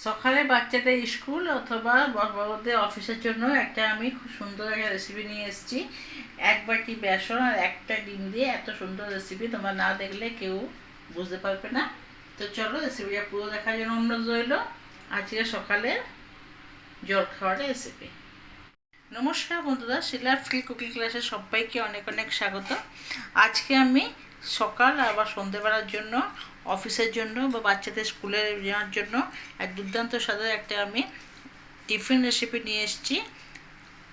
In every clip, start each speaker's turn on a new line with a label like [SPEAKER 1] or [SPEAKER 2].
[SPEAKER 1] সকালে বাচ্চাদের স্কুল অথবা বড়দের অফিসের জন্য আমি খুব সুন্দর একটা রেসিপি নিয়ে এসেছি। এক বাটি বেসন আর একটা ডিম দিয়ে এত সুন্দর রেসিপি তোমরা না দেখলে কেউ বুঝতে পারবে না। তো চলো রেসিপিটা পুরো দেখার জন্য অনুরোধ রইল। আজকে সকালের জল খাওয়ার রেসিপি। নমস্কার বন্ধুরা, শিলা ফ্রি কুকিং ক্লাসে সবাইকে অনেক অনেক স্বাগত। আজকে আমি সকাল আবার সন্ধ্যেবেলার জন্য, অফিসের জন্য বা বাচ্চাদের স্কুলে যাওয়ার জন্য এক দুর্দান্ত স্বাদের আমি টিফিন রেসিপি নিয়ে এসেছি।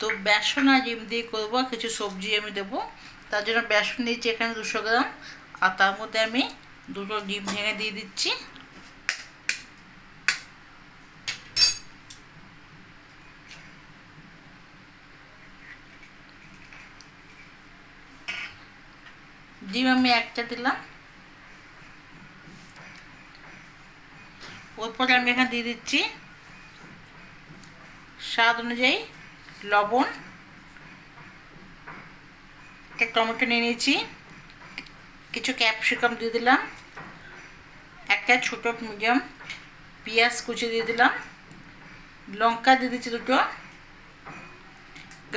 [SPEAKER 1] তো বেসন আর ডিম দিয়ে করবো, কিছু সবজি আমি দেবো। তার জন্য বেসন নিয়েছি এখানে 200 গ্রাম, আর তার মধ্যে আমি 2টো ডিম ভেঙে দিয়ে দিচ্ছি। ডিম আমি একটা দিলাম। ওরপরে আমি এখানে দিয়ে দিচ্ছি স্বাদ অনুযায়ী লবণ, একটা টমেটো নিয়ে নিয়েছি, কিছু ক্যাপসিকাম দিয়ে দিলাম, একটা ছোটো মিডিয়াম পেঁয়াজ কুচি দিয়ে দিলাম, লঙ্কা দিয়ে দিচ্ছি 2টো,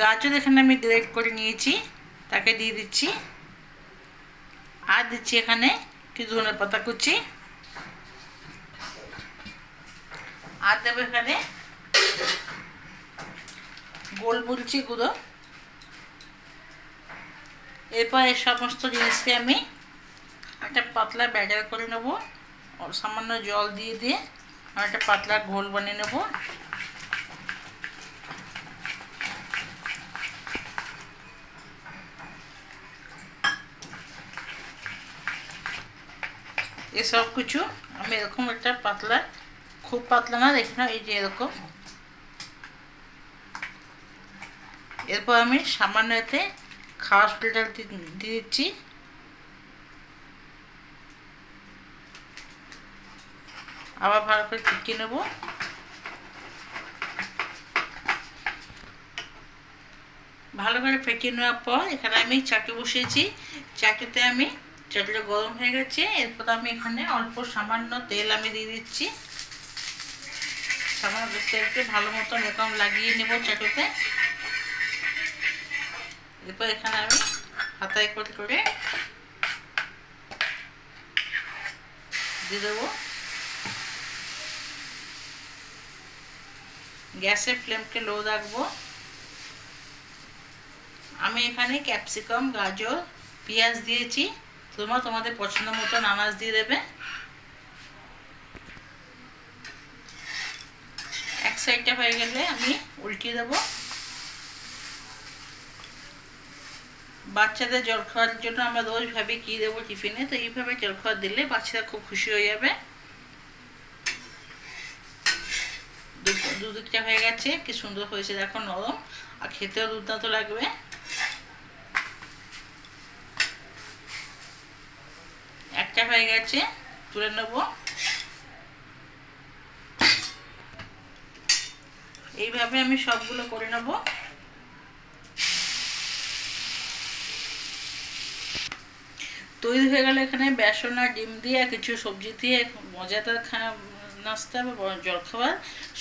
[SPEAKER 1] গাজর এখানে আমি গ্রেট করে নিয়েছি তাকে দিয়ে দিচ্ছি, আর দিচ্ছি এখানে কিছু ধনের পাতা কুচি, আর দেবো এখানে গোলমরিচি গুঁড়ো। এরপর এই সমস্ত জিনিসকে আমি একটা পাতলা ব্যাটার করে নেব, সামান্য জল দিয়ে দিয়ে একটা পাতলা ঘোল বানিয়ে নেব। এসব কিছু আমি এরকম একটা পাতলা, খুব পাতলা না, দেখি না, এই যে এরকম। এরপর আমি সামান্য এতে খাওয়া ফিল্টার দিয়ে দিচ্ছি। আবার ভালো করে ফুটিয়ে নেব। ভালো করে ফেটিয়ে নেওয়ার পর এখানে আমি চাটু বসিয়েছি। চাটুটা গরম হয়ে গেছে। এরপর আমি এখানে অল্প সামান্য তেল আমি দিয়ে দিচ্ছি। সামান্য তেলকে ভালো মতন এরকম লাগিয়ে নেব চাটুতে। এরপর এখানে আমি হাতায় করে করে দিয়ে দেবো। গ্যাসের ফ্লেমকে লো রাখবো। আমি এখানে ক্যাপসিকাম, গাজর, পেঁয়াজ দিয়েছি। তোমরা তোমাদের পছন্দ মতন আনাজ দিয়ে দেবে। এক সাইডটা হয়ে গেলে আমি উল্টিয়ে দেবো। বাচ্চাদের জলখাবার জন্য আমরা রোজ ভাবি কী দেবো টিফিনে, তো এইভাবে জলখাবার দিলে বাচ্চারা খুব খুশি হয়ে যাবে। দুদিকটা হয়ে গেছে, কি সুন্দর হয়েছে দেখো, নরম, আর খেতেও দুর্দান্ত লাগবে। একটা হয়ে গেছে, তুলে নেব। এইভাবে আমি সবগুলো করে নেব। তৈরি হয়ে গেলে এখানে বেসন আর ডিম দিয়ে কিছু সবজি দিয়ে মজাদার নাস্তা বা জলখাবার,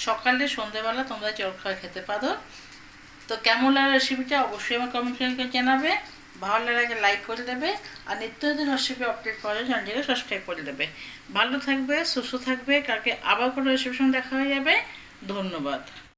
[SPEAKER 1] সকালে সন্ধ্যেবেলা তোমরা জলখাবার খেতে পারো। তো কেমন লাগে রেসিপিটা অবশ্যই আমার কমেন্ট করে জানাবে। ভালো লাগে লাইক করে দেবে, আর নিত্য নতুন রেসিপি আপডেট পাওয়ার জন্য চ্যানেলটিকে সাবস্ক্রাইব করে দেবে। ভালো থাকবে, সুস্থ থাকবে, কালকে আবার কোনো রেসিপির সঙ্গে দেখা হয়ে যাবে। ধন্যবাদ।